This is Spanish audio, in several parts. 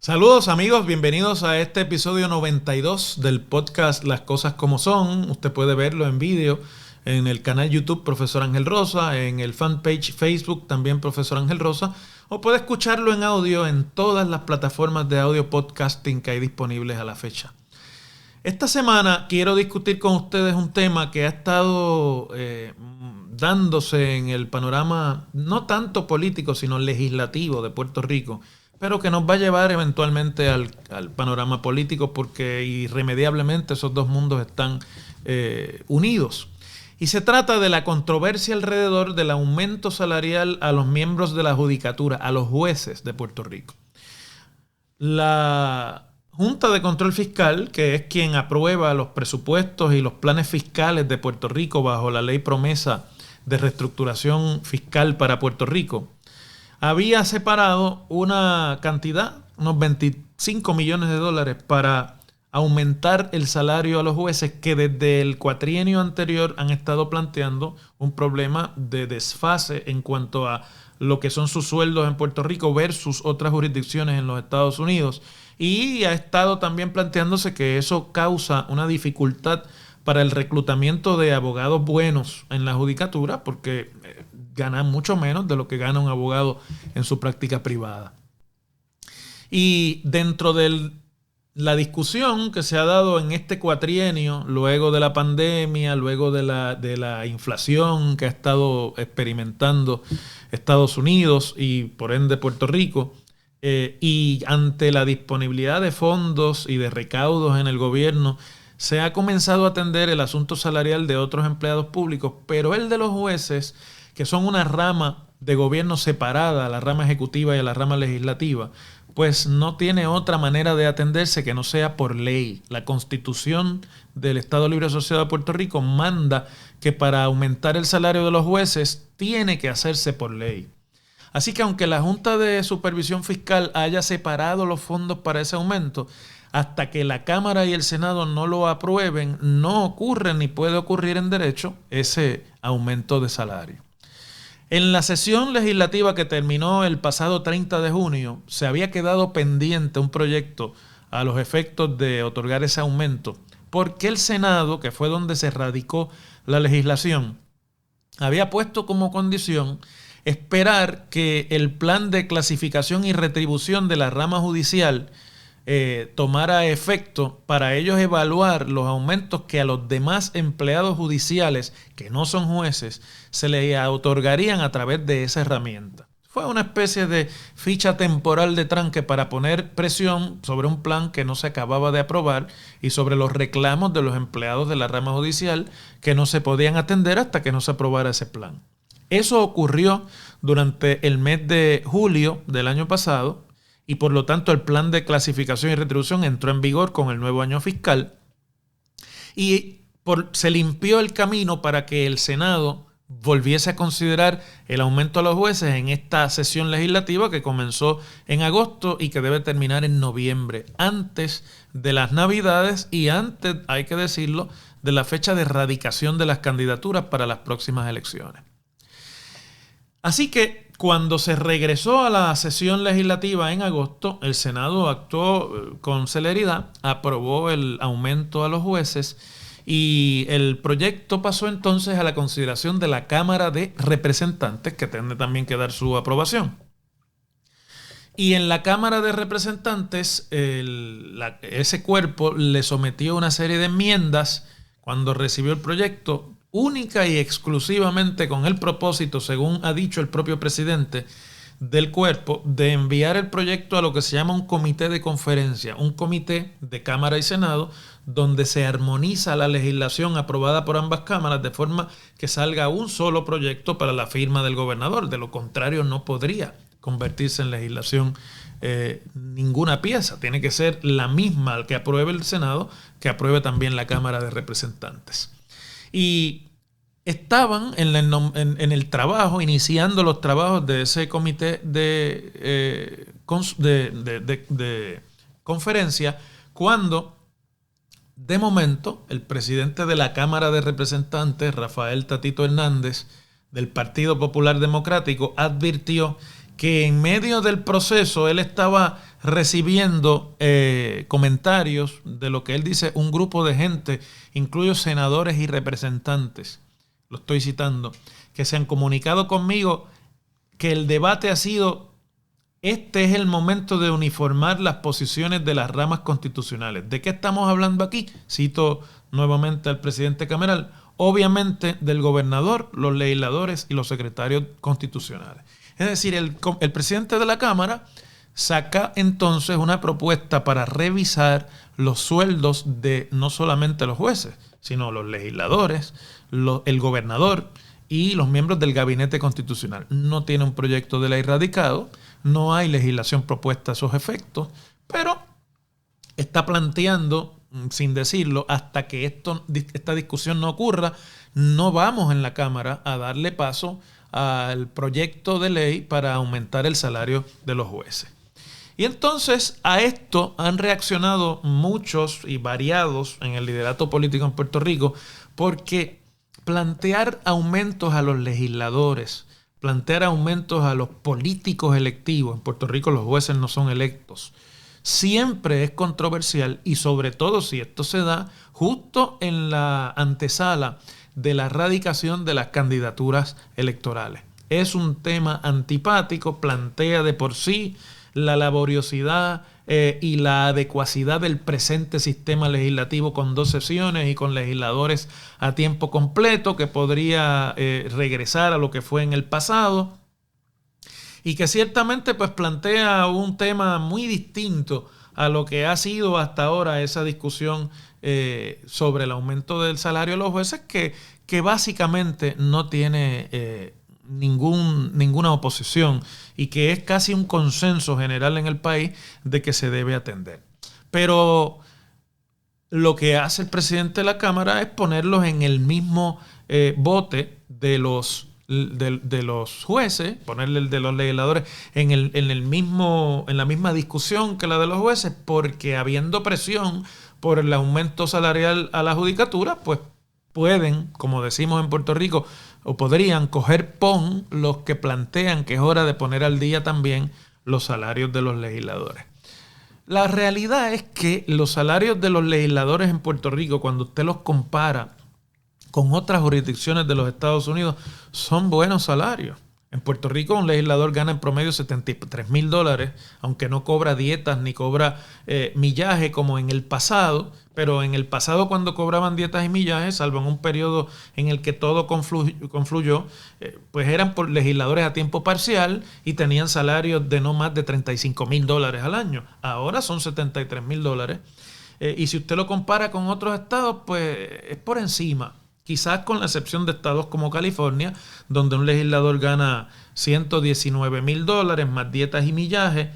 Saludos amigos, bienvenidos a este episodio 92 del podcast Las Cosas Como Son. Usted puede verlo en vídeo en el canal YouTube Profesor Ángel Rosa, en el fanpage Facebook también Profesor Ángel Rosa, o puede escucharlo en audio en todas las plataformas de audio podcasting que hay disponibles a la fecha. Esta semana quiero discutir con ustedes un tema que ha estado dándose en el panorama no tanto político sino legislativo de Puerto Rico, pero que nos va a llevar eventualmente al panorama político porque irremediablemente esos dos mundos están unidos. Y se trata de la controversia alrededor del aumento salarial a los miembros de la judicatura, a los jueces de Puerto Rico. La Junta de Control Fiscal, que es quien aprueba los presupuestos y los planes fiscales de Puerto Rico bajo la ley promesa de reestructuración fiscal para Puerto Rico, había separado una cantidad, unos 25 millones de dólares para aumentar el salario a los jueces que desde el cuatrienio anterior han estado planteando un problema de desfase en cuanto a lo que son sus sueldos en Puerto Rico versus otras jurisdicciones en los Estados Unidos. Y ha estado también planteándose que eso causa una dificultad para el reclutamiento de abogados buenos en la judicatura porque ganan mucho menos de lo que gana un abogado en su práctica privada. Y dentro de la discusión que se ha dado en este cuatrienio, luego de la pandemia, luego de la inflación que ha estado experimentando Estados Unidos y por ende Puerto Rico, y ante la disponibilidad de fondos y de recaudos en el gobierno, se ha comenzado a atender el asunto salarial de otros empleados públicos, pero el de los jueces, que son una rama de gobierno separada, la rama ejecutiva y la rama legislativa, pues no tiene otra manera de atenderse que no sea por ley. La Constitución del Estado Libre Asociado de Puerto Rico manda que para aumentar el salario de los jueces tiene que hacerse por ley. Así que aunque la Junta de Supervisión Fiscal haya separado los fondos para ese aumento, hasta que la Cámara y el Senado no lo aprueben, no ocurre ni puede ocurrir en derecho ese aumento de salario. En la sesión legislativa que terminó el pasado 30 de junio, se había quedado pendiente un proyecto a los efectos de otorgar ese aumento, porque el Senado, que fue donde se radicó la legislación, había puesto como condición esperar que el plan de clasificación y retribución de la rama judicial tomara efecto para ellos evaluar los aumentos que a los demás empleados judiciales que no son jueces se les otorgarían a través de esa herramienta. Fue una especie de ficha temporal de tranque para poner presión sobre un plan que no se acababa de aprobar y sobre los reclamos de los empleados de la rama judicial que no se podían atender hasta que no se aprobara ese plan. Eso ocurrió durante el mes de julio del año pasado y por lo tanto el plan de clasificación y retribución entró en vigor con el nuevo año fiscal y se limpió el camino para que el Senado volviese a considerar el aumento a los jueces en esta sesión legislativa que comenzó en agosto y que debe terminar en noviembre, antes de las Navidades y antes, hay que decirlo, de la fecha de erradicación de las candidaturas para las próximas elecciones. Así que cuando se regresó a la sesión legislativa en agosto, el Senado actuó con celeridad, aprobó el aumento a los jueces y el proyecto pasó entonces a la consideración de la Cámara de Representantes, que tiene también que dar su aprobación. Y en la Cámara de Representantes, ese cuerpo le sometió una serie de enmiendas cuando recibió el proyecto, única y exclusivamente con el propósito, según ha dicho el propio presidente del cuerpo, de enviar el proyecto a lo que se llama un comité de conferencia, un comité de Cámara y Senado, donde se armoniza la legislación aprobada por ambas cámaras de forma que salga un solo proyecto para la firma del gobernador. De lo contrario, no podría convertirse en legislación ninguna pieza. Tiene que ser la misma que apruebe el Senado, que apruebe también la Cámara de Representantes. Y estaban en el trabajo, iniciando los trabajos de ese comité de conferencia, cuando de momento el presidente de la Cámara de Representantes, Rafael Tatito Hernández, del Partido Popular Democrático, advirtió que en medio del proceso él estaba recibiendo comentarios de lo que él dice un grupo de gente, incluidos senadores y representantes, lo estoy citando, que se han comunicado conmigo que el debate ha sido: este es el momento de uniformar las posiciones de las ramas constitucionales. ¿De qué estamos hablando aquí? Cito nuevamente al presidente Cameral. Obviamente del gobernador, los legisladores y los secretarios constitucionales. Es decir, el presidente de la Cámara saca entonces una propuesta para revisar los sueldos de no solamente los jueces, sino los legisladores, el gobernador y los miembros del gabinete constitucional. No tiene un proyecto de ley radicado, no hay legislación propuesta a esos efectos, pero está planteando, sin decirlo, hasta que esta discusión no ocurra, no vamos en la Cámara a darle paso al proyecto de ley para aumentar el salario de los jueces. Y entonces a esto han reaccionado muchos y variados en el liderato político en Puerto Rico, porque plantear aumentos a los legisladores, plantear aumentos a los políticos electivos, en Puerto Rico los jueces no son electos, siempre es controversial, y sobre todo si esto se da justo en la antesala de la radicación de las candidaturas electorales. Es un tema antipático, plantea de por sí la laboriosidad y la adecuacidad del presente sistema legislativo con 2 sesiones y con legisladores a tiempo completo, que podría regresar a lo que fue en el pasado, y que ciertamente pues plantea un tema muy distinto a lo que ha sido hasta ahora esa discusión sobre el aumento del salario de los jueces, que básicamente no tiene ninguna oposición y que es casi un consenso general en el país de que se debe atender. Pero lo que hace el presidente de la Cámara es ponerlos en el mismo bote de los jueces, ponerle el de los legisladores en la misma discusión que la de los jueces, porque habiendo presión por el aumento salarial a la judicatura, pues pueden, como decimos en Puerto Rico, o podrían coger pon los que plantean que es hora de poner al día también los salarios de los legisladores. La realidad es que los salarios de los legisladores en Puerto Rico, cuando usted los compara con otras jurisdicciones de los Estados Unidos, son buenos salarios. En Puerto Rico un legislador gana en promedio $73,000, aunque no cobra dietas ni cobra millaje como en el pasado, pero en el pasado cuando cobraban dietas y millajes, salvo en un periodo en el que todo confluyó, pues eran por legisladores a tiempo parcial y tenían salarios de no más de $35,000 al año. Ahora son $73,000. Y si usted lo compara con otros estados, pues es por encima. Quizás con la excepción de estados como California, donde un legislador gana $119,000 más dietas y millaje,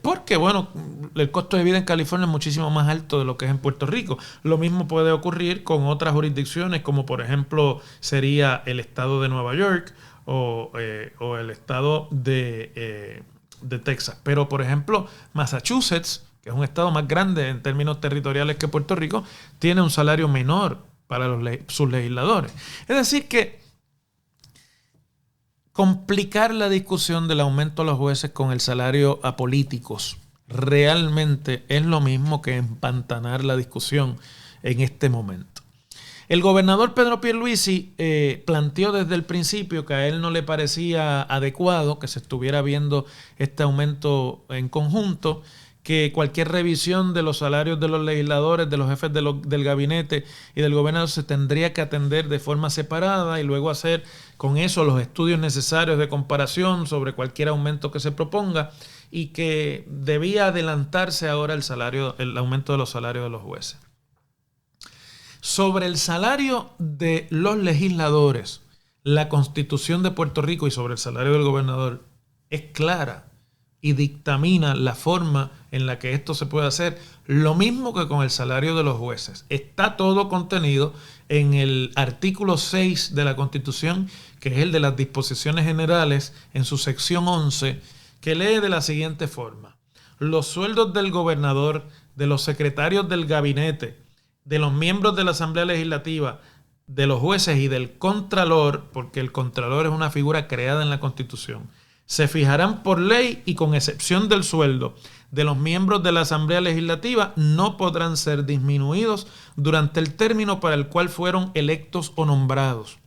porque bueno, el costo de vida en California es muchísimo más alto de lo que es en Puerto Rico. Lo mismo puede ocurrir con otras jurisdicciones, como por ejemplo sería el estado de Nueva York o el estado de Texas. Pero por ejemplo, Massachusetts, que es un estado más grande en términos territoriales que Puerto Rico, tiene un salario menor para sus legisladores. Es decir que complicar la discusión del aumento a los jueces con el salario a políticos realmente es lo mismo que empantanar la discusión en este momento. El gobernador Pedro Pierluisi planteó desde el principio que a él no le parecía adecuado que se estuviera viendo este aumento en conjunto, que cualquier revisión de los salarios de los legisladores, de los jefes del gabinete y del gobernador se tendría que atender de forma separada y luego hacer con eso los estudios necesarios de comparación sobre cualquier aumento que se proponga, y que debía adelantarse ahora el aumento de los salarios de los jueces. Sobre el salario de los legisladores, la Constitución de Puerto Rico, y sobre el salario del gobernador, es clara y dictamina la forma en la que esto se puede hacer, lo mismo que con el salario de los jueces. Está todo contenido en el artículo 6 de la Constitución, que es el de las disposiciones generales, en su sección 11, que lee de la siguiente forma: los sueldos del gobernador, de los secretarios del gabinete, de los miembros de la Asamblea Legislativa, de los jueces y del contralor, porque el contralor es una figura creada en la Constitución, se fijarán por ley y con excepción del sueldo de los miembros de la Asamblea Legislativa no podrán ser disminuidos durante el término para el cual fueron electos o nombrados.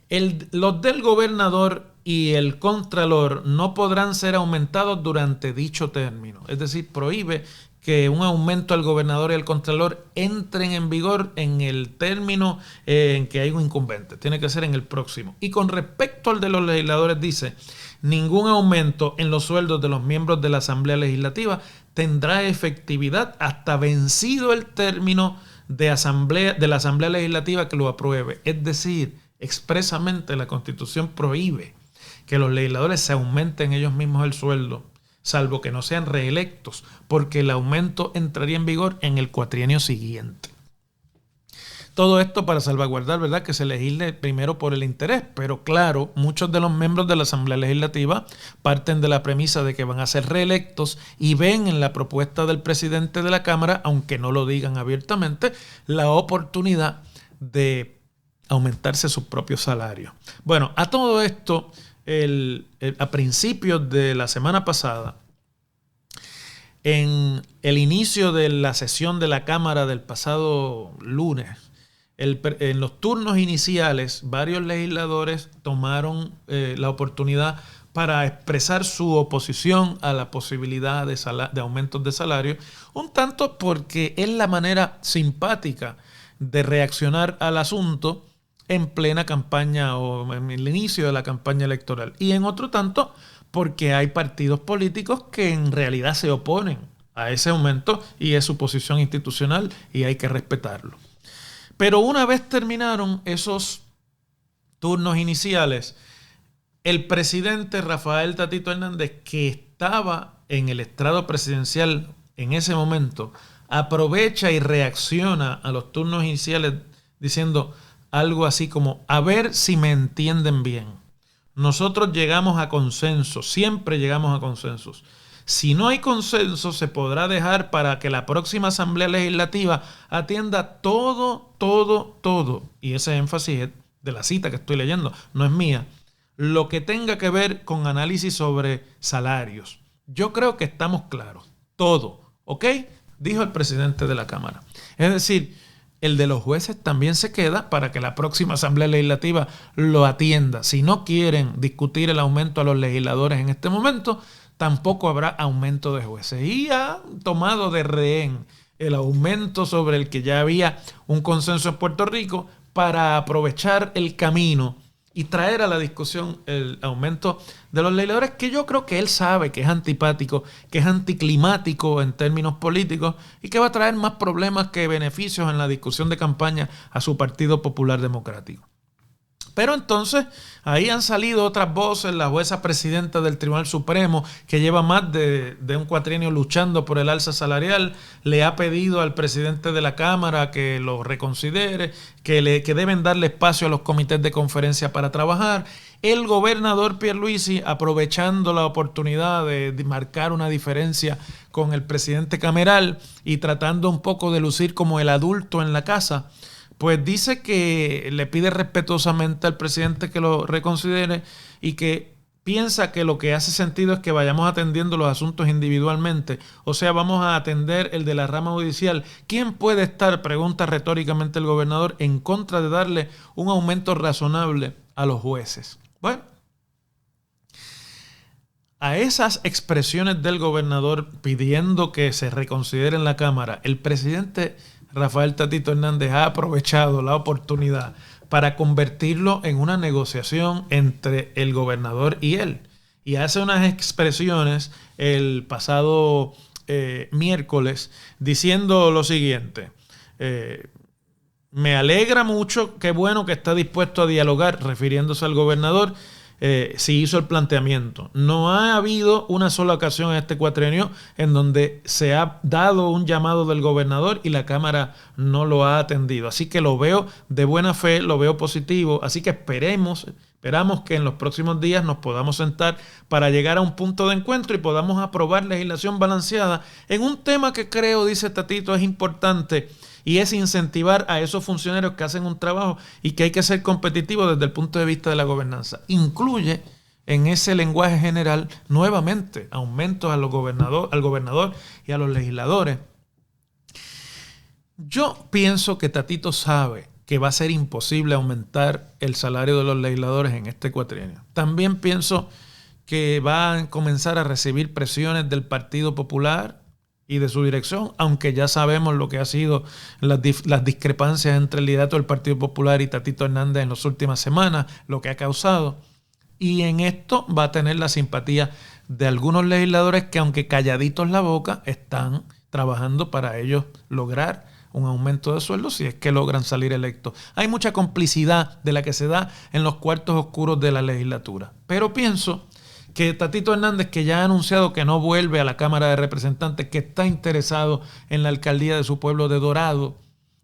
Los del gobernador y el contralor no podrán ser aumentados durante dicho término. Es decir, prohíbe que un aumento al gobernador y al contralor entren en vigor en el término en que hay un incumbente. Tiene que ser en el próximo. Y con respecto al de los legisladores dice, ningún aumento en los sueldos de los miembros de la Asamblea Legislativa tendrá efectividad hasta vencido el término de la Asamblea Legislativa que lo apruebe. Es decir, expresamente la Constitución prohíbe que los legisladores se aumenten ellos mismos el sueldo, salvo que no sean reelectos, porque el aumento entraría en vigor en el cuatrienio siguiente. Todo esto para salvaguardar, ¿verdad?, que se legisle primero por el interés, pero claro, muchos de los miembros de la Asamblea Legislativa parten de la premisa de que van a ser reelectos y ven en la propuesta del presidente de la Cámara, aunque no lo digan abiertamente, la oportunidad de aumentarse sus propios salarios. Bueno, a todo esto, a principios de la semana pasada, en el inicio de la sesión de la Cámara del pasado lunes, en los turnos iniciales, varios legisladores tomaron la oportunidad para expresar su oposición a la posibilidad de aumentos de salario, un tanto porque es la manera simpática de reaccionar al asunto en plena campaña o en el inicio de la campaña electoral. Y en otro tanto porque hay partidos políticos que en realidad se oponen a ese aumento y es su posición institucional y hay que respetarlo. Pero una vez terminaron esos turnos iniciales, el presidente Rafael Tatito Hernández, que estaba en el estrado presidencial en ese momento, aprovecha y reacciona a los turnos iniciales diciendo algo así como, a ver si me entienden bien. Nosotros llegamos a consensos, siempre llegamos a consensos. Si no hay consenso, se podrá dejar para que la próxima Asamblea Legislativa atienda todo. Y ese énfasis es de la cita que estoy leyendo, no es mía. Lo que tenga que ver con análisis sobre salarios. Yo creo que estamos claros. Todo, ¿ok? Dijo el presidente de la Cámara. Es decir, el de los jueces también se queda para que la próxima Asamblea Legislativa lo atienda. Si no quieren discutir el aumento a los legisladores en este momento, tampoco habrá aumento de jueces. Y ha tomado de rehén el aumento sobre el que ya había un consenso en Puerto Rico para aprovechar el camino y traer a la discusión el aumento de los legisladores, que yo creo que él sabe que es antipático, que es anticlimático en términos políticos y que va a traer más problemas que beneficios en la discusión de campaña a su Partido Popular Democrático. Pero entonces ahí han salido otras voces. La jueza presidenta del Tribunal Supremo, que lleva más de un cuatrienio luchando por el alza salarial, le ha pedido al presidente de la Cámara que lo reconsidere, que deben darle espacio a los comités de conferencia para trabajar. El gobernador Pierluisi, aprovechando la oportunidad de marcar una diferencia con el presidente cameral y tratando un poco de lucir como el adulto en la casa, pues dice que le pide respetuosamente al presidente que lo reconsidere y que piensa que lo que hace sentido es que vayamos atendiendo los asuntos individualmente. O sea, vamos a atender el de la rama judicial. ¿Quién puede estar, pregunta retóricamente el gobernador, en contra de darle un aumento razonable a los jueces? Bueno, a esas expresiones del gobernador pidiendo que se reconsidere en la Cámara, el presidente Rafael Tatito Hernández ha aprovechado la oportunidad para convertirlo en una negociación entre el gobernador y él. Y hace unas expresiones el pasado miércoles diciendo lo siguiente: me alegra mucho, qué bueno que está dispuesto a dialogar, refiriéndose al gobernador. Sí hizo el planteamiento. No ha habido una sola ocasión en este cuatrienio en donde se ha dado un llamado del gobernador y la Cámara no lo ha atendido. Así que lo veo de buena fe, lo veo positivo. Así que esperamos que en los próximos días nos podamos sentar para llegar a un punto de encuentro y podamos aprobar legislación balanceada en un tema que creo, dice Tatito, es importante. Y es incentivar a esos funcionarios que hacen un trabajo y que hay que ser competitivos desde el punto de vista de la gobernanza. Incluye en ese lenguaje general nuevamente aumentos al gobernador y a los legisladores. Yo pienso que Tatito sabe que va a ser imposible aumentar el salario de los legisladores en este cuatrienio. También pienso que va a comenzar a recibir presiones del Partido Popular y de su dirección, aunque ya sabemos lo que ha sido las discrepancias entre el liderato del Partido Popular y Tatito Hernández en las últimas semanas, lo que ha causado. Y en esto va a tener la simpatía de algunos legisladores que, aunque calladitos la boca, están trabajando para ellos lograr un aumento de sueldo si es que logran salir electos. Hay mucha complicidad de la que se da en los cuartos oscuros de la legislatura. Pero pienso que Tatito Hernández, que ya ha anunciado que no vuelve a la Cámara de Representantes, que está interesado en la alcaldía de su pueblo de Dorado,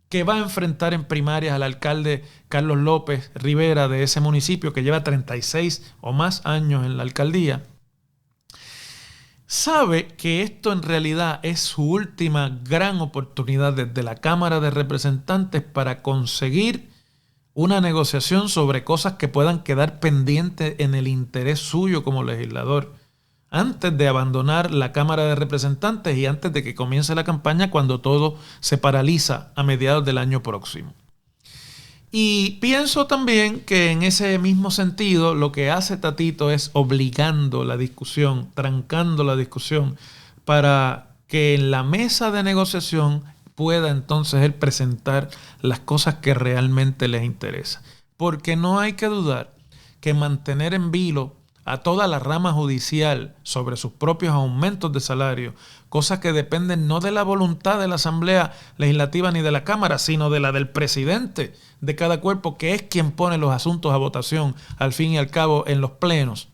que va a enfrentar en primarias al alcalde Carlos López Rivera de ese municipio, que lleva 36 o más años en la alcaldía, sabe que esto en realidad es su última gran oportunidad desde la Cámara de Representantes para conseguir una negociación sobre cosas que puedan quedar pendientes en el interés suyo como legislador, antes de abandonar la Cámara de Representantes y antes de que comience la campaña, cuando todo se paraliza a mediados del año próximo. Y pienso también que en ese mismo sentido lo que hace Tatito es obligando la discusión, trancando la discusión, para que en la mesa de negociación pueda entonces él presentar las cosas que realmente les interesan. Porque no hay que dudar que mantener en vilo a toda la rama judicial sobre sus propios aumentos de salario, cosas que dependen no de la voluntad de la Asamblea Legislativa ni de la Cámara, sino de la del presidente de cada cuerpo, que es quien pone los asuntos a votación al fin y al cabo en los plenos,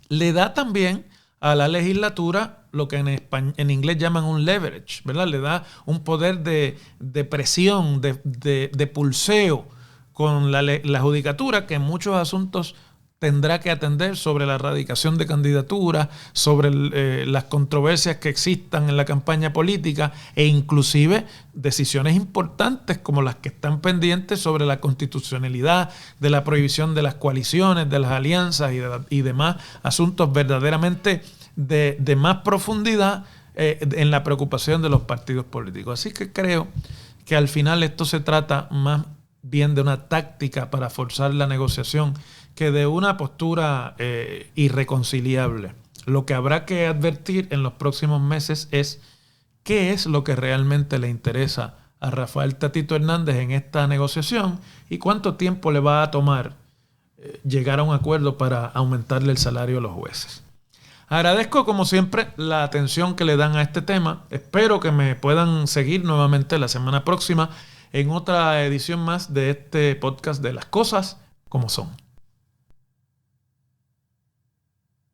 le da también a la legislatura lo que en inglés llaman un leverage, ¿verdad? Le da un poder de presión, de pulseo con la judicatura, que en muchos asuntos tendrá que atender sobre la erradicación de candidaturas, sobre las controversias que existan en la campaña política e inclusive decisiones importantes como las que están pendientes sobre la constitucionalidad de la prohibición de las coaliciones, de las alianzas y demás asuntos verdaderamente de más profundidad en la preocupación de los partidos políticos. Así que creo que al final esto se trata más bien de una táctica para forzar la negociación que de una postura irreconciliable. Lo que habrá que advertir en los próximos meses es qué es lo que realmente le interesa a Rafael Tatito Hernández en esta negociación y cuánto tiempo le va a tomar llegar a un acuerdo para aumentarle el salario a los jueces. Agradezco como siempre la atención que le dan a este tema. Espero que me puedan seguir nuevamente la semana próxima en otra edición más de este podcast de Las Cosas como Son.